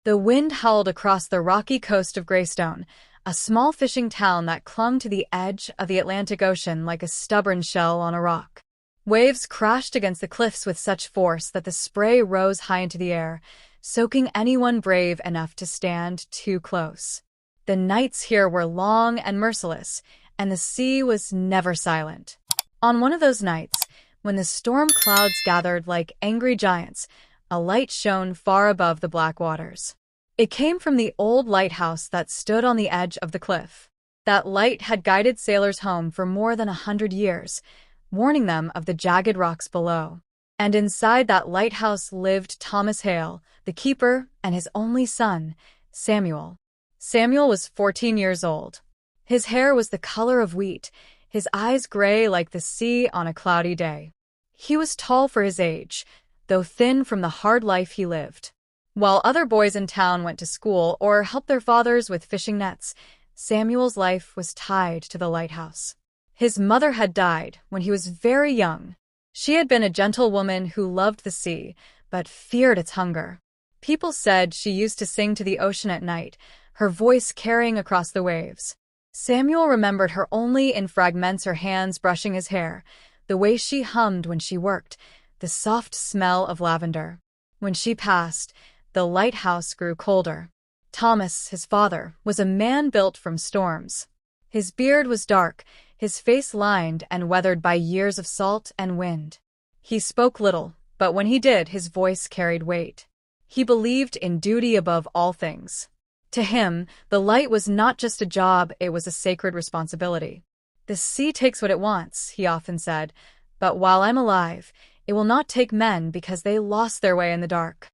The wind howled across the rocky coast of Greystone, a small fishing town that clung to the edge of the Atlantic Ocean like a stubborn shell on a rock. Waves crashed against the cliffs with such force that the spray rose high into the air, soaking anyone brave enough to stand too close. The nights here were long and merciless, and the sea was never silent. On one of those nights, when the storm clouds gathered like angry giants, a light shone far above the black waters. It came from the old lighthouse that stood on the edge of the cliff. That light had guided sailors home for more than 100 years, warning them of the jagged rocks below. And inside that lighthouse lived Thomas Hale, the keeper, and his only son, Samuel. Samuel was 14 years old. His hair was the color of wheat, his eyes gray like the sea on a cloudy day. He was tall for his age, though thin from the hard life he lived. While other boys in town went to school or helped their fathers with fishing nets, Samuel's life was tied to the lighthouse. His mother had died when he was very young. She had been a gentle woman who loved the sea, but feared its hunger. People said she used to sing to the ocean at night, her voice carrying across the waves. Samuel remembered her only in fragments, her hands brushing his hair, the way she hummed when she worked, the soft smell of lavender. When she passed, the lighthouse grew colder. Thomas, his father, was a man built from storms. His beard was dark, his face lined and weathered by years of salt and wind. He spoke little, but when he did, his voice carried weight. He believed in duty above all things. To him, the light was not just a job, it was a sacred responsibility. "The sea takes what it wants," he often said, "but while I'm alive, it will not take men because they lost their way in the dark."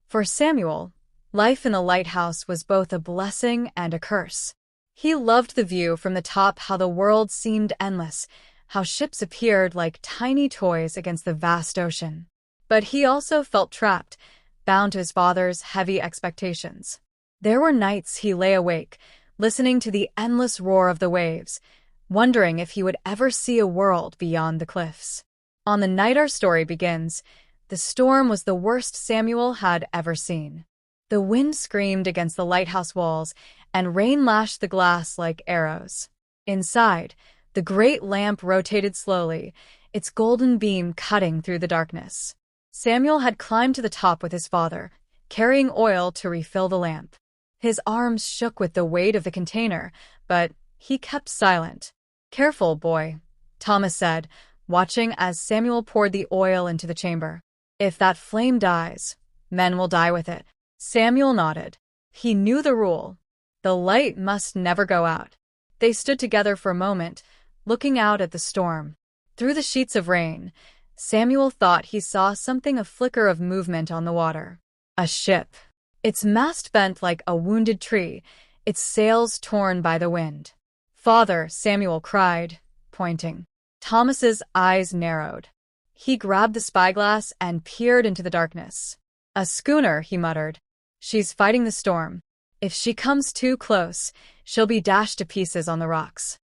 For Samuel, life in the lighthouse was both a blessing and a curse. He loved the view from the top, how the world seemed endless, how ships appeared like tiny toys against the vast ocean. But he also felt trapped, bound to his father's heavy expectations. There were nights he lay awake, listening to the endless roar of the waves, wondering if he would ever see a world beyond the cliffs. On the night our story begins, the storm was the worst Samuel had ever seen. The wind screamed against the lighthouse walls, and rain lashed the glass like arrows. Inside, the great lamp rotated slowly, its golden beam cutting through the darkness. Samuel had climbed to the top with his father, carrying oil to refill the lamp. His arms shook with the weight of the container, but he kept silent. "Careful, boy," Thomas said, watching as Samuel poured the oil into the chamber. "If that flame dies, men will die with it." Samuel nodded. He knew the rule. The light must never go out. They stood together for a moment, looking out at the storm. Through the sheets of rain, Samuel thought he saw something, a flicker of movement on the water. A ship. Its mast bent like a wounded tree, its sails torn by the wind. "Father," Samuel cried, pointing. Thomas's eyes narrowed. He grabbed the spyglass and peered into the darkness. "A schooner," he muttered. "She's fighting the storm. If she comes too close, she'll be dashed to pieces on the rocks."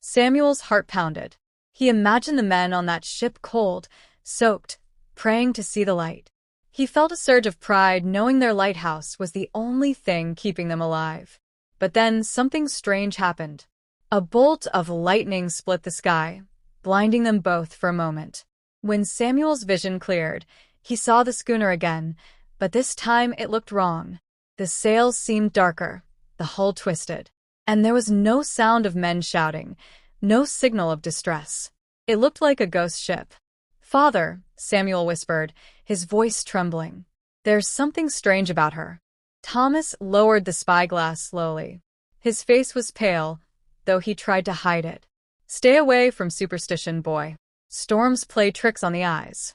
Samuel's heart pounded. He imagined the men on that ship, cold, soaked, praying to see the light. He felt a surge of pride knowing their lighthouse was the only thing keeping them alive. But then something strange happened. A bolt of lightning split the sky, blinding them both for a moment. When Samuel's vision cleared, he saw the schooner again, but this time it looked wrong. The sails seemed darker, the hull twisted, and there was no sound of men shouting, no signal of distress. It looked like a ghost ship. "Father," Samuel whispered, his voice trembling. "There's something strange about her." Thomas lowered the spyglass slowly. His face was pale, though he tried to hide it. "Stay away from superstition, boy. Storms play tricks on the eyes."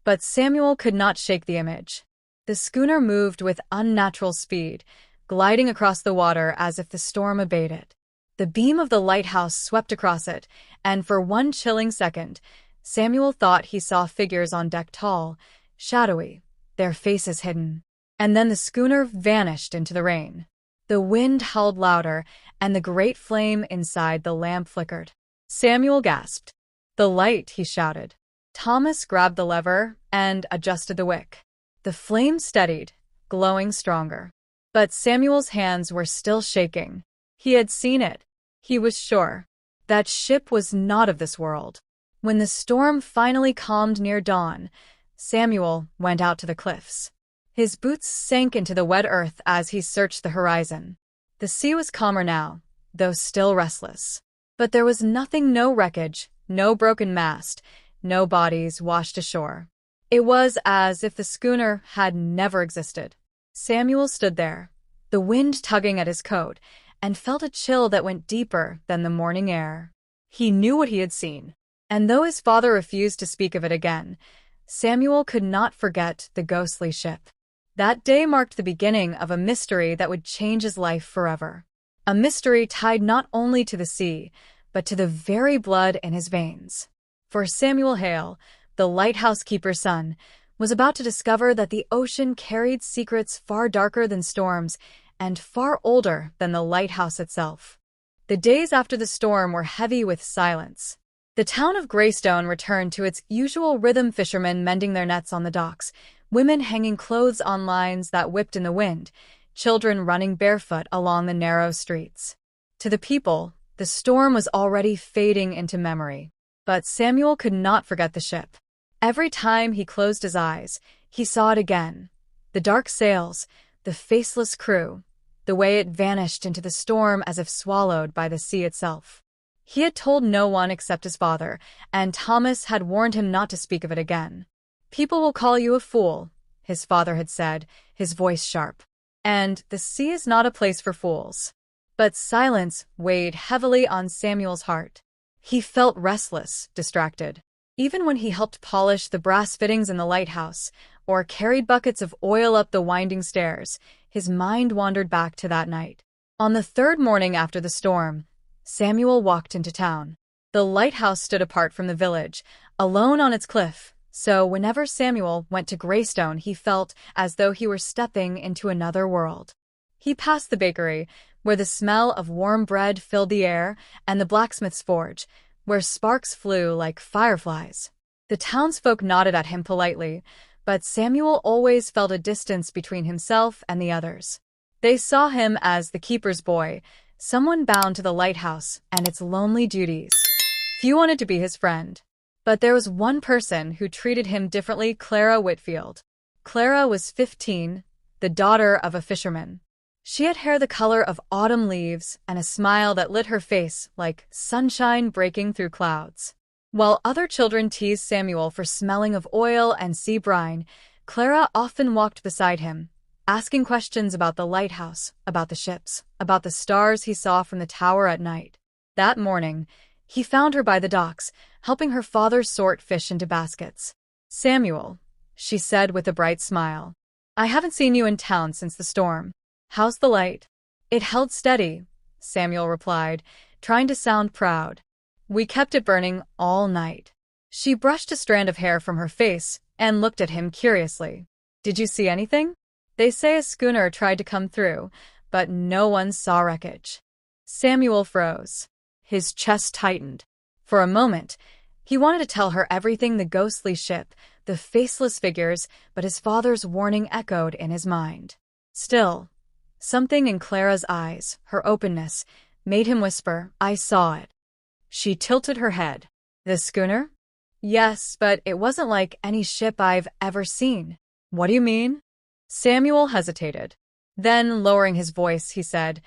But Samuel could not shake the image. The schooner moved with unnatural speed, gliding across the water as if the storm abated. The beam of the lighthouse swept across it, and for one chilling second, Samuel thought he saw figures on deck, tall, shadowy, their faces hidden. And then the schooner vanished into the rain. The wind howled louder, and the great flame inside the lamp flickered. Samuel gasped. "The light," he shouted. Thomas grabbed the lever and adjusted the wick. The flame steadied, glowing stronger. But Samuel's hands were still shaking. He had seen it. He was sure. That ship was not of this world. When the storm finally calmed near dawn, Samuel went out to the cliffs. His boots sank into the wet earth as he searched the horizon. The sea was calmer now, though still restless. But there was nothing, no wreckage, no broken mast, no bodies washed ashore. It was as if the schooner had never existed. Samuel stood there, the wind tugging at his coat, and felt a chill that went deeper than the morning air. He knew what he had seen, and though his father refused to speak of it again, Samuel could not forget the ghostly ship. That day marked the beginning of a mystery that would change his life forever. A mystery tied not only to the sea, but to the very blood in his veins. For Samuel Hale, the lighthouse keeper's son, was about to discover that the ocean carried secrets far darker than storms and far older than the lighthouse itself. The days after the storm were heavy with silence. The town of Greystone returned to its usual rhythm, fishermen mending their nets on the docks, women hanging clothes on lines that whipped in the wind, children running barefoot along the narrow streets. To the people, the storm was already fading into memory. But Samuel could not forget the ship. Every time he closed his eyes, he saw it again. The dark sails, the faceless crew, the way it vanished into the storm as if swallowed by the sea itself. He had told no one except his father, and Thomas had warned him not to speak of it again. "People will call you a fool," his father had said, his voice sharp. "And the sea is not a place for fools." But silence weighed heavily on Samuel's heart. He felt restless, distracted. Even when he helped polish the brass fittings in the lighthouse, or carried buckets of oil up the winding stairs, his mind wandered back to that night. On the third morning after the storm, Samuel walked into town. The lighthouse stood apart from the village, alone on its cliff, so whenever Samuel went to Greystone he felt as though he were stepping into another world. He passed the bakery, where the smell of warm bread filled the air, and the blacksmith's forge, where sparks flew like fireflies. The townsfolk nodded at him politely, but Samuel always felt a distance between himself and the others. They saw him as the keeper's boy, someone bound to the lighthouse and its lonely duties. Few wanted to be his friend. But there was one person who treated him differently: Clara Whitfield. Clara was 15, the daughter of a fisherman. She had hair the color of autumn leaves and a smile that lit her face like sunshine breaking through clouds. While other children teased Samuel for smelling of oil and sea brine, Clara often walked beside him, asking questions about the lighthouse, about the ships, about the stars he saw from the tower at night. That morning, he found her by the docks, helping her father sort fish into baskets. "Samuel," she said with a bright smile, "I haven't seen you in town since the storm. How's the light?" "It held steady," Samuel replied, trying to sound proud. "We kept it burning all night." She brushed a strand of hair from her face and looked at him curiously. "Did you see anything? They say a schooner tried to come through, but no one saw wreckage." Samuel froze. His chest tightened. For a moment, he wanted to tell her everything: the ghostly ship, the faceless figures, but his father's warning echoed in his mind. Still, something in Clara's eyes, her openness, made him whisper, "I saw it." She tilted her head. "The schooner?" "Yes, but it wasn't like any ship I've ever seen." "What do you mean?" Samuel hesitated. Then, lowering his voice, he said,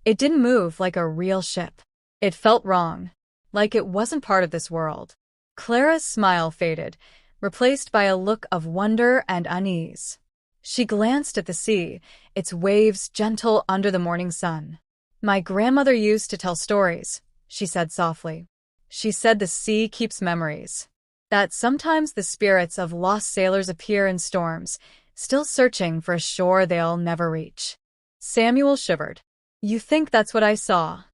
"It didn't move like a real ship. It felt wrong, like it wasn't part of this world." Clara's smile faded, replaced by a look of wonder and unease. She glanced at the sea, its waves gentle under the morning sun. "My grandmother used to tell stories," she said softly. "She said the sea keeps memories, that sometimes the spirits of lost sailors appear in storms, still searching for a shore they'll never reach." Samuel shivered. "You think that's what I saw?"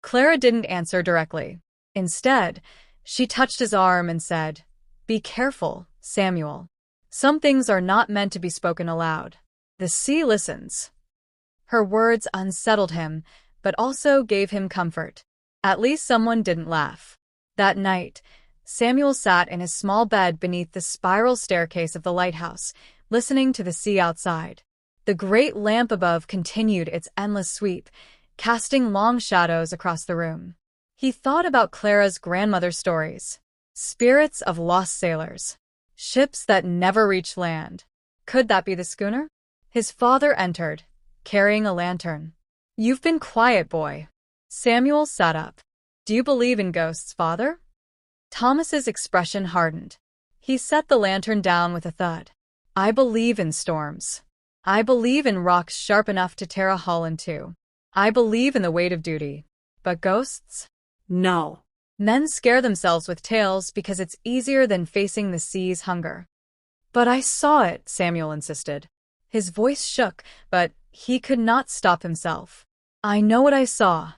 Clara didn't answer directly. Instead, she touched his arm and said, "Be careful, Samuel. Some things are not meant to be spoken aloud. The sea listens." Her words unsettled him, but also gave him comfort. At least someone didn't laugh. That night, Samuel sat in his small bed beneath the spiral staircase of the lighthouse, listening to the sea outside. The great lamp above continued its endless sweep, casting long shadows across the room. He thought about Clara's grandmother's stories. Spirits of lost sailors. Ships that never reached land. Could that be the schooner? His father entered, carrying a lantern. "You've been quiet, boy." Samuel sat up. "Do you believe in ghosts, father?" Thomas's expression hardened. He set the lantern down with a thud. "I believe in storms. I believe in rocks sharp enough to tear a hull in two. I believe in the weight of duty. But ghosts? No. Men scare themselves with tales because it's easier than facing the sea's hunger." "But I saw it," Samuel insisted. His voice shook, but he could not stop himself. "I know what I saw."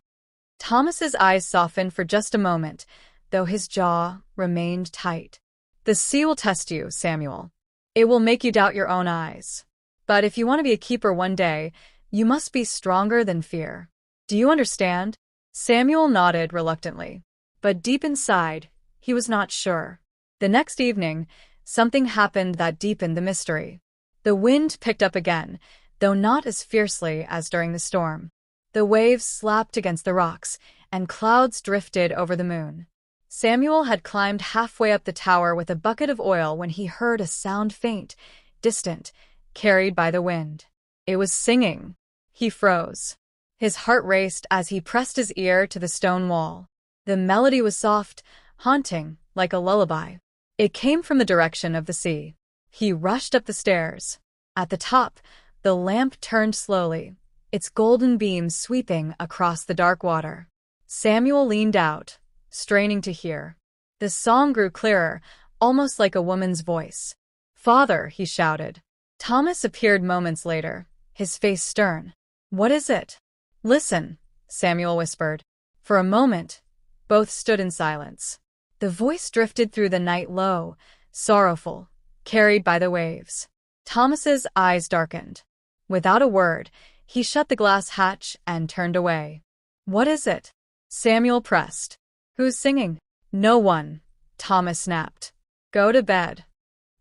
Thomas's eyes softened for just a moment, though his jaw remained tight. "The sea will test you, Samuel. It will make you doubt your own eyes. But if you want to be a keeper one day, you must be stronger than fear. Do you understand?" Samuel nodded reluctantly. But deep inside, he was not sure. The next evening, something happened that deepened the mystery. The wind picked up again, though not as fiercely as during the storm. The waves slapped against the rocks, and clouds drifted over the moon. Samuel had climbed halfway up the tower with a bucket of oil when he heard a sound faint, distant, carried by the wind. It was singing. He froze. His heart raced as he pressed his ear to the stone wall. The melody was soft, haunting, like a lullaby. It came from the direction of the sea. He rushed up the stairs. At the top, the lamp turned slowly, its golden beams sweeping across the dark water. Samuel leaned out, straining to hear. The song grew clearer, almost like a woman's voice. "Father," he shouted. Thomas appeared moments later, his face stern. "What is it?" "Listen," Samuel whispered. For a moment, both stood in silence. The voice drifted through the night low, sorrowful, carried by the waves. Thomas's eyes darkened. Without a word, he shut the glass hatch and turned away. "What is it?" Samuel pressed. "Who's singing?" "No one," Thomas snapped. "Go to bed."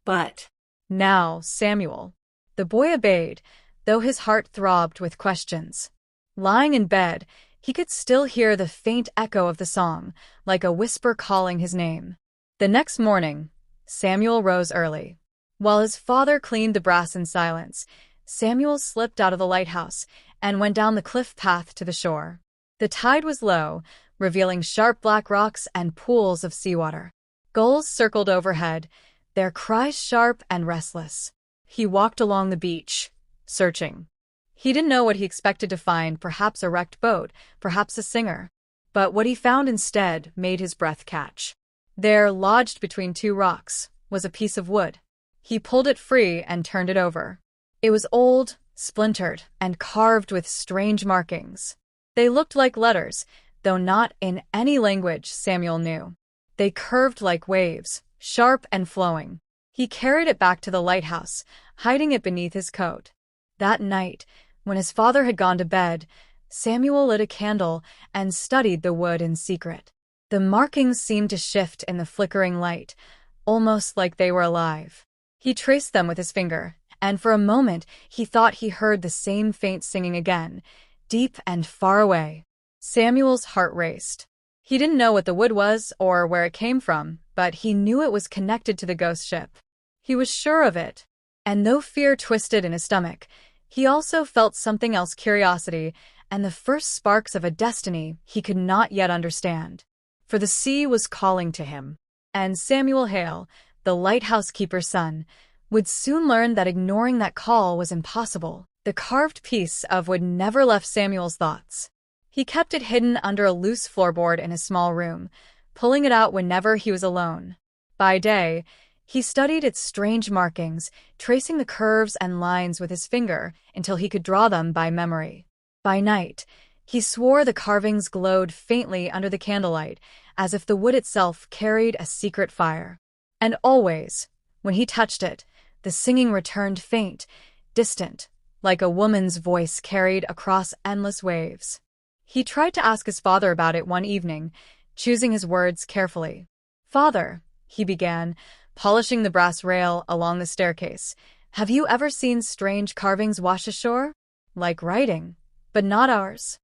"But..." "Now, Samuel." The boy obeyed, though his heart throbbed with questions. Lying in bed, he could still hear the faint echo of the song, like a whisper calling his name. The next morning, Samuel rose early. While his father cleaned the brass in silence, Samuel slipped out of the lighthouse and went down the cliff path to the shore. The tide was low, revealing sharp black rocks and pools of seawater. Gulls circled overhead, their cries sharp and restless. He walked along the beach, searching. He didn't know what he expected to find, perhaps a wrecked boat, perhaps a singer. But what he found instead made his breath catch. There, lodged between two rocks, was a piece of wood. He pulled it free and turned it over. It was old, splintered, and carved with strange markings. They looked like letters, though not in any language Samuel knew. They curved like waves, sharp and flowing. He carried it back to the lighthouse, hiding it beneath his coat. That night, when his father had gone to bed, Samuel lit a candle and studied the wood in secret. The markings seemed to shift in the flickering light, almost like they were alive. He traced them with his finger, and for a moment he thought he heard the same faint singing again, deep and far away. Samuel's heart raced. He didn't know what the wood was or where it came from, but he knew it was connected to the ghost ship. He was sure of it. And though fear twisted in his stomach, he also felt something else, curiosity, and the first sparks of a destiny he could not yet understand. For the sea was calling to him. And Samuel Hale, the lighthouse keeper's son, would soon learn that ignoring that call was impossible. The carved piece of wood never left Samuel's thoughts. He kept it hidden under a loose floorboard in a small room, pulling it out whenever he was alone. By day, he studied its strange markings, tracing the curves and lines with his finger until he could draw them by memory. By night, he swore the carvings glowed faintly under the candlelight, as if the wood itself carried a secret fire. And always, when he touched it, the singing returned faint, distant, like a woman's voice carried across endless waves. He tried to ask his father about it one evening, choosing his words carefully. "Father," he began, polishing the brass rail along the staircase, Have you ever seen strange carvings wash ashore? Like writing, but not ours.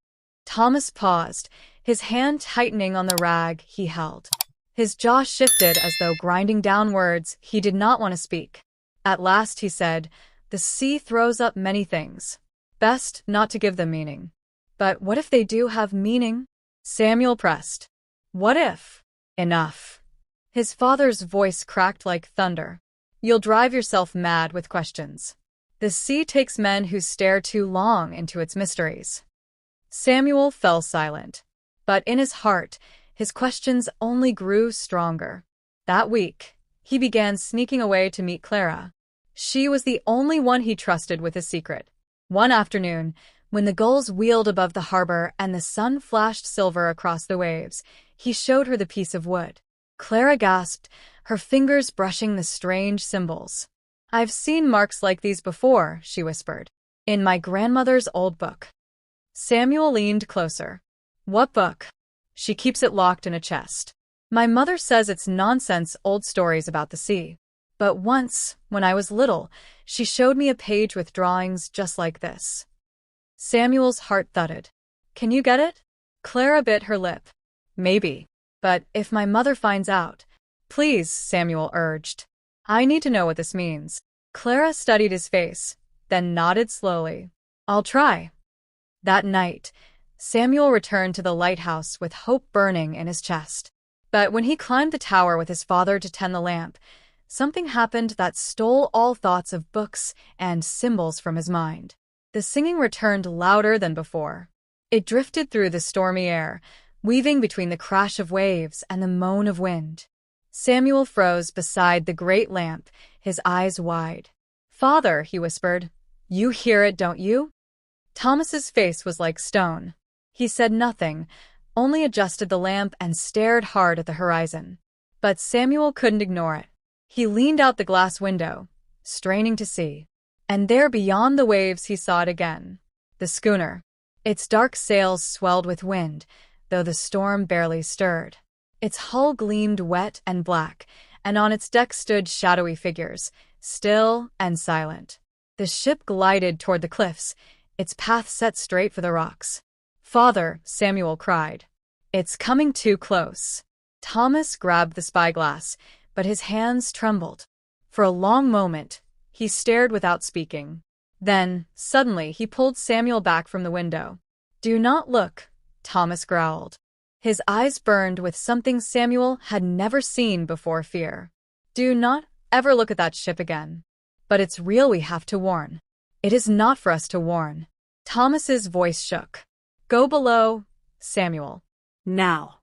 Thomas paused, his hand tightening on the rag he held. His jaw shifted as though grinding down words he did not want to speak. At last he said, "The sea throws up many things. Best not to give them meaning." "But what if they do have meaning?" Samuel pressed. "What if?" "Enough." His father's voice cracked like thunder. "You'll drive yourself mad with questions. The sea takes men who stare too long into its mysteries." Samuel fell silent. But in his heart, his questions only grew stronger. That week, he began sneaking away to meet Clara. She was the only one he trusted with his secret. One afternoon, when the gulls wheeled above the harbor and the sun flashed silver across the waves, he showed her the piece of wood. Clara gasped, her fingers brushing the strange symbols. "I've seen marks like these before," she whispered. "In my grandmother's old book." Samuel leaned closer. "What book?" "She keeps it locked in a chest. My mother says it's nonsense, old stories about the sea. But once, when I was little, she showed me a page with drawings just like this." Samuel's heart thudded. "Can you get it?" Clara bit her lip. "Maybe. But if my mother finds out—" "Please," Samuel urged. "I need to know what this means." Clara studied his face, then nodded slowly. "I'll try." That night, Samuel returned to the lighthouse with hope burning in his chest. But when he climbed the tower with his father to tend the lamp, something happened that stole all thoughts of books and symbols from his mind. The singing returned louder than before. It drifted through the stormy air, weaving between the crash of waves and the moan of wind. Samuel froze beside the great lamp, his eyes wide. "Father," he whispered, "you hear it, don't you?" Thomas's face was like stone. He said nothing, only adjusted the lamp and stared hard at the horizon. But Samuel couldn't ignore it. He leaned out the glass window, straining to see. And there beyond the waves he saw it again. The schooner. Its dark sails swelled with wind, though the storm barely stirred. Its hull gleamed wet and black, and on its deck stood shadowy figures, still and silent. The ship glided toward the cliffs, its path set straight for the rocks. "Father," Samuel cried. "It's coming too close." Thomas grabbed the spyglass, but his hands trembled. For a long moment, he stared without speaking. Then, suddenly, he pulled Samuel back from the window. "Do not look," Thomas growled. His eyes burned with something Samuel had never seen before: fear. "Do not ever look at that ship again. But it's real, we have to warn." "It is not for us to warn." Thomas's voice shook. "Go below, Samuel. Now."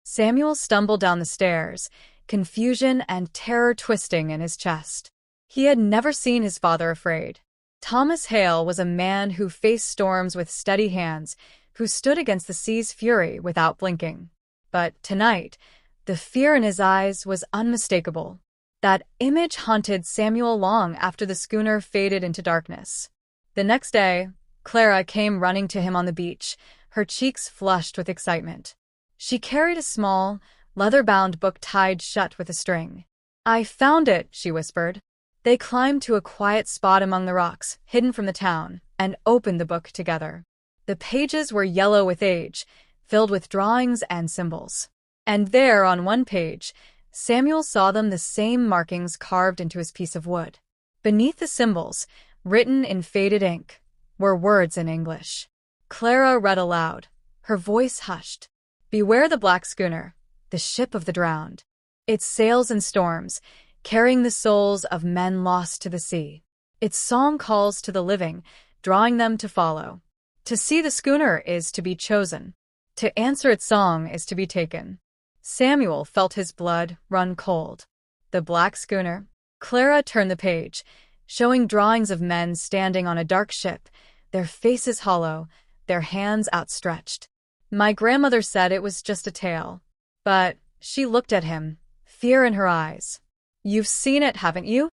Samuel stumbled down the stairs, confusion and terror twisting in his chest. He had never seen his father afraid. Thomas Hale was a man who faced storms with steady hands, who stood against the sea's fury without blinking. But tonight, the fear in his eyes was unmistakable. That image haunted Samuel long after the schooner faded into darkness. The next day, Clara came running to him on the beach, her cheeks flushed with excitement. She carried a small, leather-bound book tied shut with a string. "I found it," she whispered. They climbed to a quiet spot among the rocks, hidden from the town, and opened the book together. The pages were yellow with age, filled with drawings and symbols. And there, on one page, Samuel saw the same markings carved into his piece of wood. Beneath the symbols, written in faded ink, were words in English. Clara read aloud, her voice hushed. "Beware the black schooner, the ship of the drowned. It sails in storms, carrying the souls of men lost to the sea. Its song calls to the living, drawing them to follow. To see the schooner is to be chosen. To answer its song is to be taken." Samuel felt his blood run cold. The black schooner. Clara turned the page, showing drawings of men standing on a dark ship, their faces hollow, their hands outstretched. "My grandmother said it was just a tale." But she looked at him, fear in her eyes. "You've seen it, haven't you?"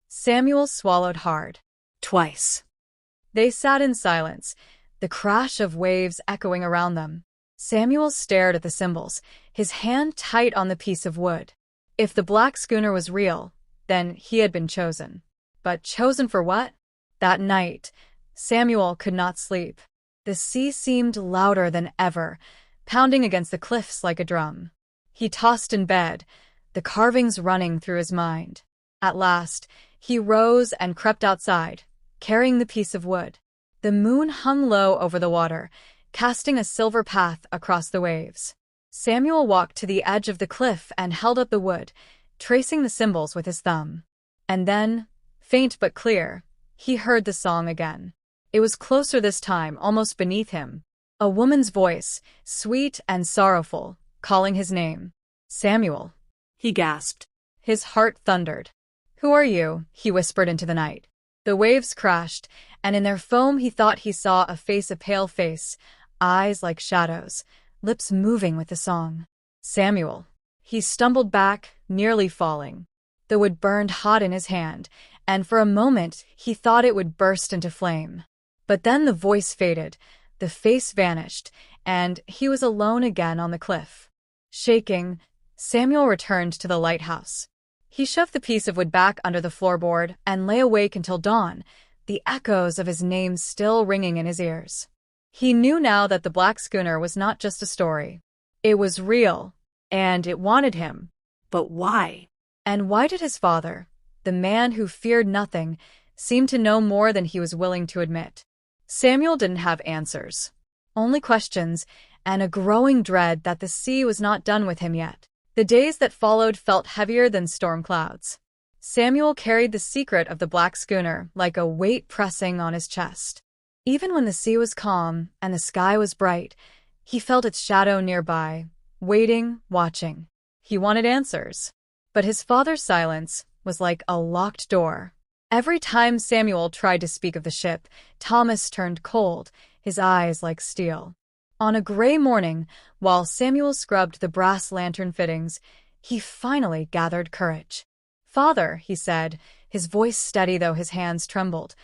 Samuel swallowed hard. "Twice." They sat in silence, the crash of waves echoing around them. Samuel stared at the symbols, his hand tight on the piece of wood. If the black schooner was real, then he had been chosen. but chosen for what? That night, Samuel could not sleep. The sea seemed louder than ever, pounding against the cliffs like a drum. He tossed in bed, the carvings running through his mind. At last, he rose and crept outside, carrying the piece of wood. The moon hung low over the water, casting a silver path across the waves. Samuel walked to the edge of the cliff and held up the wood, tracing the symbols with his thumb. And then, faint but clear, he heard the song again. It was closer this time, almost beneath him. A woman's voice, sweet and sorrowful, calling his name. "Samuel," he gasped. His heart thundered. "Who are you?" he whispered into the night. The waves crashed, and in their foam he thought he saw a pale face, eyes like shadows, lips moving with the song. "Samuel." He stumbled back, nearly falling. The wood burned hot in his hand, and for a moment he thought it would burst into flame. But then the voice faded, the face vanished, and he was alone again on the cliff. Shaking, Samuel returned to the lighthouse. He shoved the piece of wood back under the floorboard and lay awake until dawn, the echoes of his name still ringing in his ears. He knew now that the black schooner was not just a story. It was real, and it wanted him. But why? And why did his father, the man who feared nothing, seem to know more than he was willing to admit? Samuel didn't have answers, only questions and a growing dread that the sea was not done with him yet. The days that followed felt heavier than storm clouds. Samuel carried the secret of the black schooner like a weight pressing on his chest. Even when the sea was calm and the sky was bright, he felt its shadow nearby, waiting, watching. He wanted answers. But his father's silence was like a locked door. Every time Samuel tried to speak of the ship, Thomas turned cold, his eyes like steel. On a gray morning, while Samuel scrubbed the brass lantern fittings, he finally gathered courage. "Father," he said, his voice steady though his hands trembled,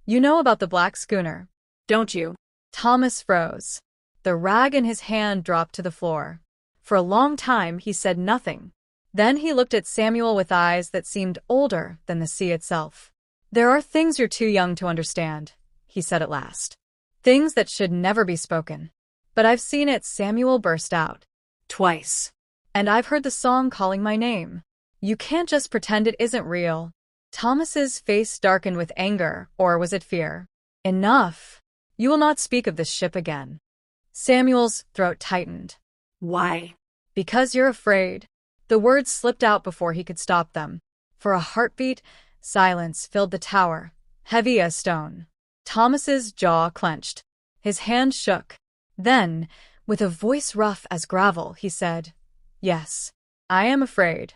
"you know about the black schooner, don't you?" Thomas froze. The rag in his hand dropped to the floor. For a long time he said nothing. Then he looked at Samuel with eyes that seemed older than the sea itself. "There are things you're too young to understand," he said at last. "Things that should never be spoken. But I've seen it," Samuel burst out. "Twice. And I've heard the song calling my name. You can't just pretend it isn't real." Thomas's face darkened with anger, or was it fear? "Enough. You will not speak of this ship again." Samuel's throat tightened. "Why?" "Because you're afraid." The words slipped out before he could stop them. For a heartbeat, silence filled the tower, heavy as stone. Thomas's jaw clenched. His hand shook. Then, with a voice rough as gravel, he said, "Yes, I am afraid."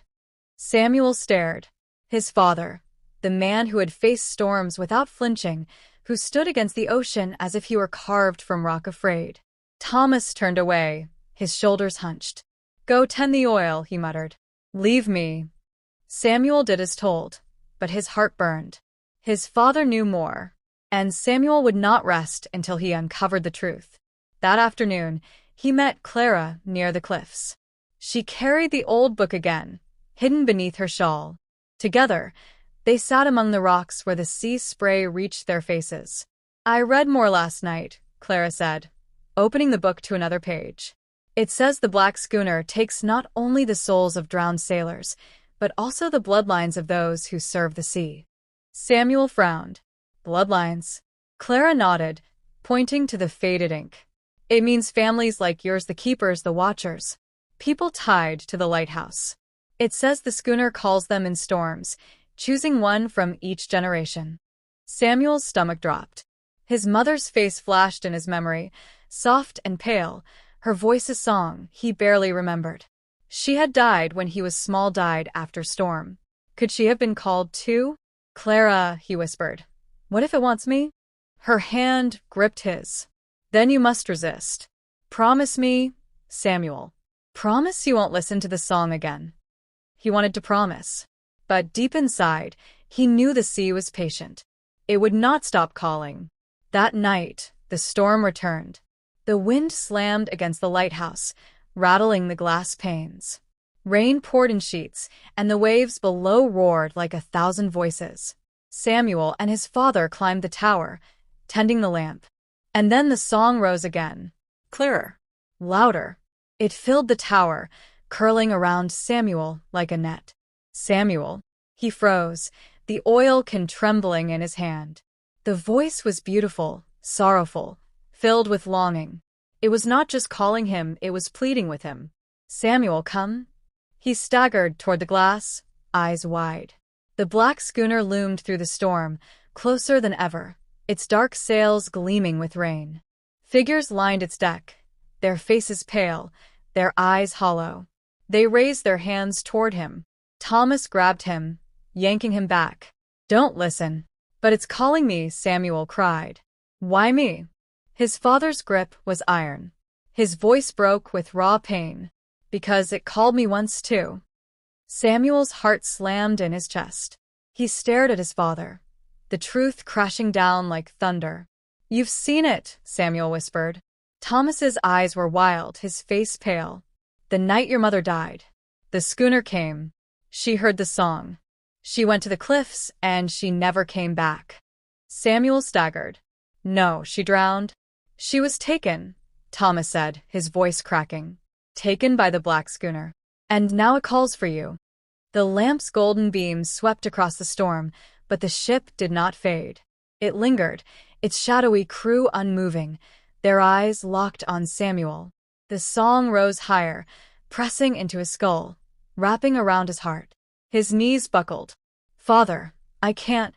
Samuel stared. His father, the man who had faced storms without flinching, who stood against the ocean as if he were carved from rock afraid. Thomas turned away, his shoulders hunched. "Go tend the oil," he muttered. "Leave me." Samuel did as told, but his heart burned. His father knew more, and Samuel would not rest until he uncovered the truth. That afternoon, he met Clara near the cliffs. She carried the old book again, hidden beneath her shawl. Together, they sat among the rocks where the sea spray reached their faces. "I read more last night," Clara said, opening the book to another page. "It says the black schooner takes not only the souls of drowned sailors, but also the bloodlines of those who serve the sea." Samuel frowned. "Bloodlines?" Clara nodded, pointing to the faded ink. "It means families like yours, the keepers, the watchers. People tied to the lighthouse. It says the schooner calls them in storms, choosing one from each generation." Samuel's stomach dropped. His mother's face flashed in his memory, soft and pale, her voice a song he barely remembered. She had died when he was small, died after storm. Could she have been called too? "Clara," he whispered, "what if it wants me?" Her hand gripped his. "Then you must resist. Promise me, Samuel. Promise you won't listen to the song again." He wanted to promise. But deep inside, he knew the sea was patient. It would not stop calling. That night, the storm returned. The wind slammed against the lighthouse, rattling the glass panes. Rain poured in sheets, and the waves below roared like 1,000 voices. Samuel and his father climbed the tower, tending the lamp. And then the song rose again. Clearer. Louder. It filled the tower, curling around Samuel like a net. Samuel. He froze, the oil can trembling in his hand. The voice was beautiful, sorrowful, filled with longing. It was not just calling him, it was pleading with him. Samuel, come. He staggered toward the glass, eyes wide. The black schooner loomed through the storm, closer than ever, its dark sails gleaming with rain. Figures lined its deck, their faces pale, their eyes hollow. They raised their hands toward him. Thomas grabbed him, yanking him back. Don't listen. But it's calling me, Samuel cried. Why me? His father's grip was iron. His voice broke with raw pain. Because it called me once too. Samuel's heart slammed in his chest. He stared at his father, the truth crashing down like thunder. You've seen it, Samuel whispered. Thomas's eyes were wild, his face pale. The night your mother died. The schooner came. She heard the song. She went to the cliffs, and she never came back. Samuel staggered. No, she drowned. She was taken, Thomas said, his voice cracking. Taken by the black schooner. And now it calls for you. The lamp's golden beams swept across the storm, but the ship did not fade. It lingered, its shadowy crew unmoving, their eyes locked on Samuel. The song rose higher, pressing into his skull, wrapping around his heart. His knees buckled. Father, I can't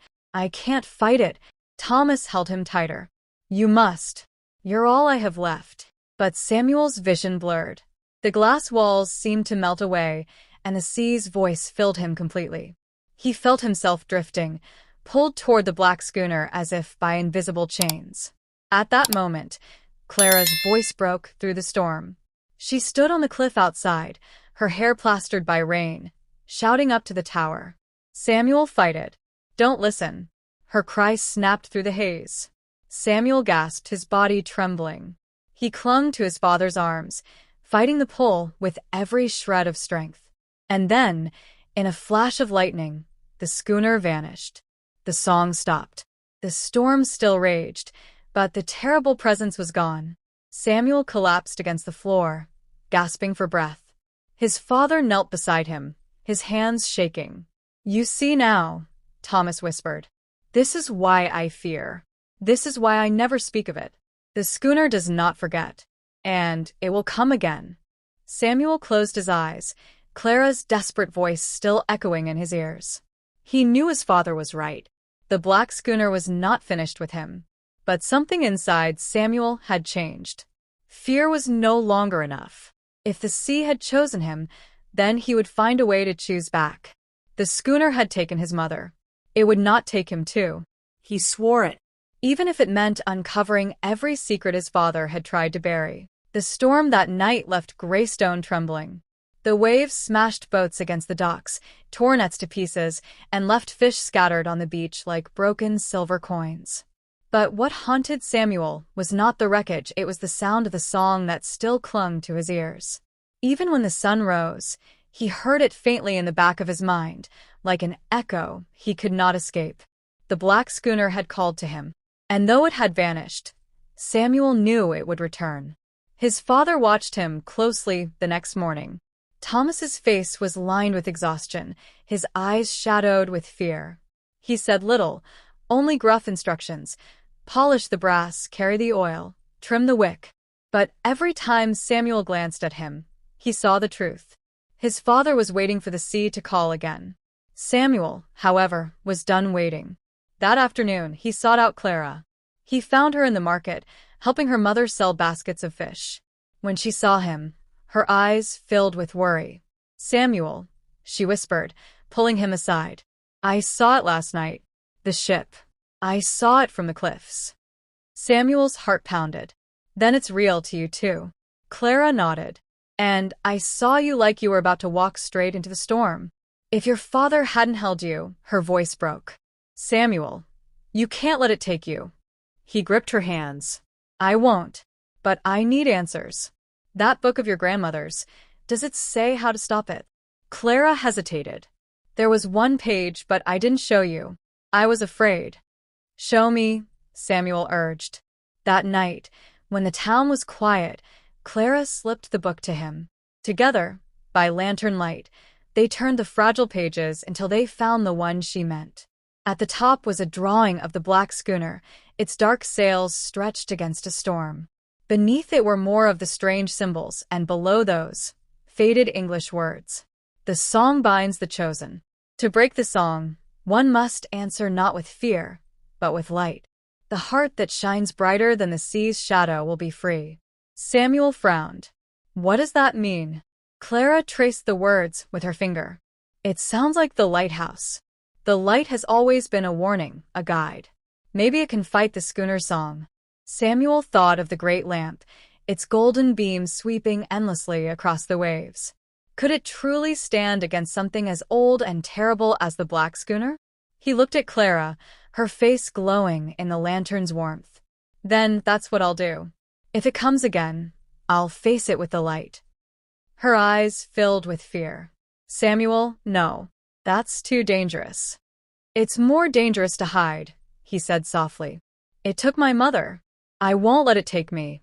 fight it. Thomas held him tighter. You must. You're all I have left. But Samuel's vision blurred. The glass walls seemed to melt away, and the sea's voice filled him completely. He felt himself drifting, pulled toward the black schooner as if by invisible chains. At that moment, Clara's voice broke through the storm. She stood on the cliff outside, her hair plastered by rain, shouting up to the tower. Samuel, fight it. Don't listen. Her cry snapped through the haze. Samuel gasped, his body trembling. He clung to his father's arms, fighting the pull with every shred of strength. And then, in a flash of lightning, the schooner vanished. The song stopped. The storm still raged, but the terrible presence was gone. Samuel collapsed against the floor, gasping for breath. His father knelt beside him, his hands shaking. You see now, Thomas whispered. This is why I fear. This is why I never speak of it. The schooner does not forget. And it will come again. Samuel closed his eyes, Clara's desperate voice still echoing in his ears. He knew his father was right. The black schooner was not finished with him. But something inside Samuel had changed. Fear was no longer enough. If the sea had chosen him, then he would find a way to choose back. The schooner had taken his mother. It would not take him too. He swore it. Even if it meant uncovering every secret his father had tried to bury. The storm that night left Greystone trembling. The waves smashed boats against the docks, tore nets to pieces, and left fish scattered on the beach like broken silver coins. But what haunted Samuel was not the wreckage, it was the sound of the song that still clung to his ears. Even when the sun rose, he heard it faintly in the back of his mind, like an echo he could not escape. The black schooner had called to him, and though it had vanished, Samuel knew it would return. His father watched him closely the next morning. Thomas's face was lined with exhaustion, his eyes shadowed with fear. He said little, only gruff instructions. Polish the brass, carry the oil, trim the wick. But every time Samuel glanced at him, he saw the truth. His father was waiting for the sea to call again. Samuel, however, was done waiting. That afternoon, he sought out Clara. He found her in the market, helping her mother sell baskets of fish. When she saw him, her eyes filled with worry. Samuel, she whispered, pulling him aside. I saw it last night. The ship. I saw it from the cliffs. Samuel's heart pounded. Then it's real to you too. Clara nodded. And I saw you like you were about to walk straight into the storm. If your father hadn't held you, her voice broke. Samuel, you can't let it take you. He gripped her hands. I won't. But I need answers. That book of your grandmother's, does it say how to stop it? Clara hesitated. There was one page, but I didn't show you. I was afraid. Show me, Samuel urged. That night, when the town was quiet, Clara slipped the book to him. Together, by lantern light, they turned the fragile pages until they found the one she meant. At the top was a drawing of the black schooner, its dark sails stretched against a storm. Beneath it were more of the strange symbols, and below those, faded English words. The song binds the chosen. To break the song, one must answer not with fear, but with light. The heart that shines brighter than the sea's shadow will be free. Samuel frowned. What does that mean? Clara traced the words with her finger. It sounds like the lighthouse. The light has always been a warning, a guide. Maybe it can fight the schooner song. Samuel thought of the great lamp, its golden beams sweeping endlessly across the waves. Could it truly stand against something as old and terrible as the black schooner? He looked at Clara, her face glowing in the lantern's warmth. Then that's what I'll do. If it comes again, I'll face it with the light. Her eyes filled with fear. Samuel, no. That's too dangerous. It's more dangerous to hide, he said softly. It took my mother. I won't let it take me.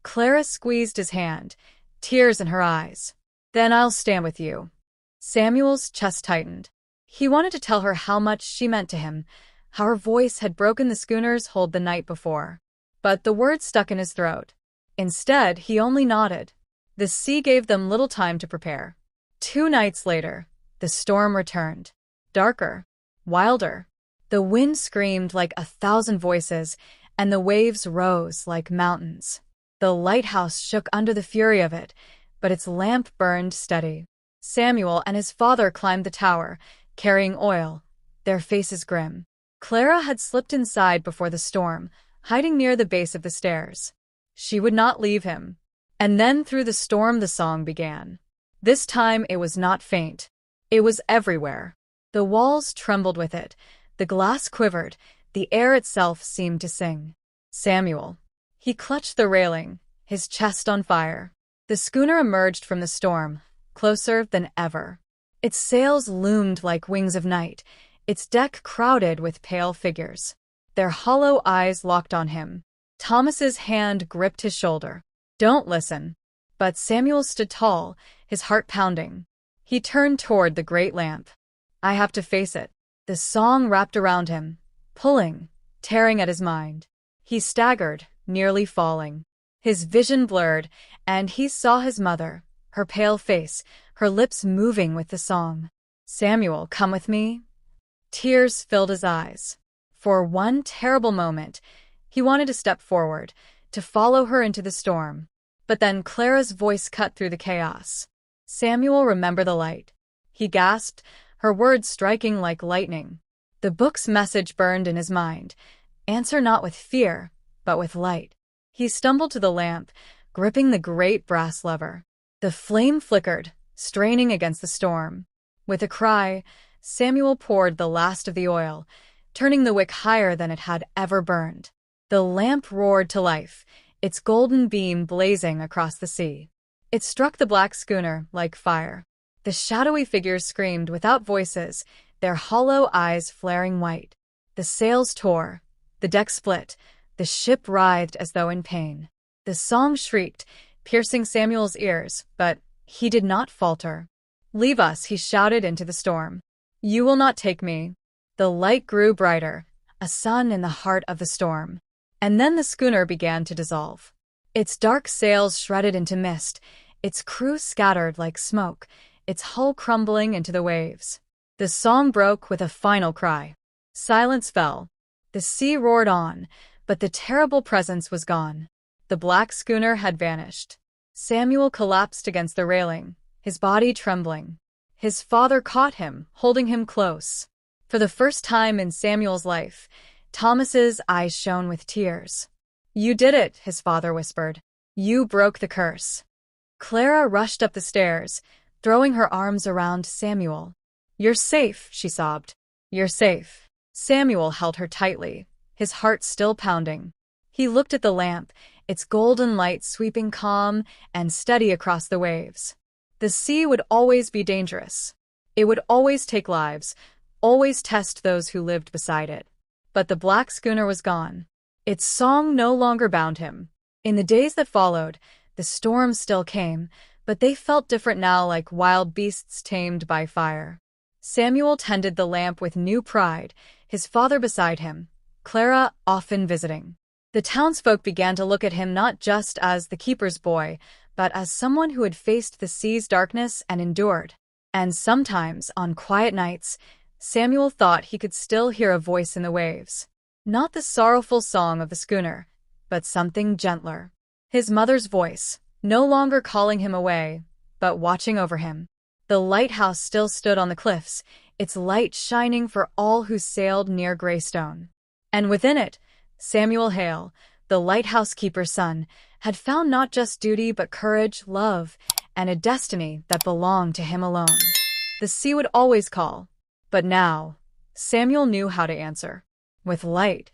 Clara squeezed his hand, tears in her eyes. Then I'll stand with you. Samuel's chest tightened. He wanted to tell her how much she meant to him, how her voice had broken the schooner's hold the night before. But the words stuck in his throat. Instead, he only nodded. The sea gave them little time to prepare. 2 nights later, the storm returned. Darker, wilder. The wind screamed like 1,000 voices, and the waves rose like mountains. The lighthouse shook under the fury of it, but its lamp burned steady. Samuel and his father climbed the tower, carrying oil, their faces grim. Clara had slipped inside before the storm, hiding near the base of the stairs. She would not leave him. And then through the storm the song began. This time it was not faint. It was everywhere. The walls trembled with it, the glass quivered, the air itself seemed to sing. Samuel. He clutched the railing, his chest on fire. The schooner emerged from the storm, closer than ever. Its sails loomed like wings of night, its deck crowded with pale figures. Their hollow eyes locked on him. Thomas's hand gripped his shoulder. Don't listen. But Samuel stood tall, his heart pounding. He turned toward the great lamp. I have to face it. The song wrapped around him, pulling, tearing at his mind. He staggered, nearly falling. His vision blurred, and he saw his mother, her pale face, her lips moving with the song. Samuel, come with me. Tears filled his eyes. For one terrible moment, he wanted to step forward, to follow her into the storm. But then Clara's voice cut through the chaos. Samuel, remember the light. He gasped, her words striking like lightning. The book's message burned in his mind. Answer not with fear, but with light. He stumbled to the lamp, gripping the great brass lever. The flame flickered, straining against the storm. With a cry, Samuel poured the last of the oil, turning the wick higher than it had ever burned. The lamp roared to life, its golden beam blazing across the sea. It struck the black schooner like fire. The shadowy figures screamed without voices, their hollow eyes flaring white. The sails tore, the deck split, the ship writhed as though in pain. The song shrieked, piercing Samuel's ears, but he did not falter. Leave us, he shouted into the storm. You will not take me. The light grew brighter, a sun in the heart of the storm. And then the schooner began to dissolve. Its dark sails shredded into mist, its crew scattered like smoke, its hull crumbling into the waves. The song broke with a final cry. Silence fell. The sea roared on, but the terrible presence was gone. The black schooner had vanished. Samuel collapsed against the railing, his body trembling. His father caught him, holding him close. For the first time in Samuel's life, Thomas's eyes shone with tears. You did it, his father whispered. You broke the curse. Clara rushed up the stairs, throwing her arms around Samuel. You're safe, she sobbed. You're safe. Samuel held her tightly, his heart still pounding. He looked at the lamp, its golden light sweeping calm and steady across the waves. The sea would always be dangerous. It would always take lives, always test those who lived beside it. But the black schooner was gone. Its song no longer bound him. In the days that followed, the storms still came, but they felt different now, like wild beasts tamed by fire. Samuel tended the lamp with new pride, his father beside him, Clara often visiting. The townsfolk began to look at him not just as the keeper's boy, but as someone who had faced the sea's darkness and endured. And sometimes, on quiet nights, Samuel thought he could still hear a voice in the waves. Not the sorrowful song of the schooner, but something gentler. His mother's voice, no longer calling him away, but watching over him. The lighthouse still stood on the cliffs, its light shining for all who sailed near Greystone. And within it, Samuel Hale, the lighthouse keeper's son, had found not just duty but courage, love, and a destiny that belonged to him alone. The sea would always call, but now, Samuel knew how to answer. With light,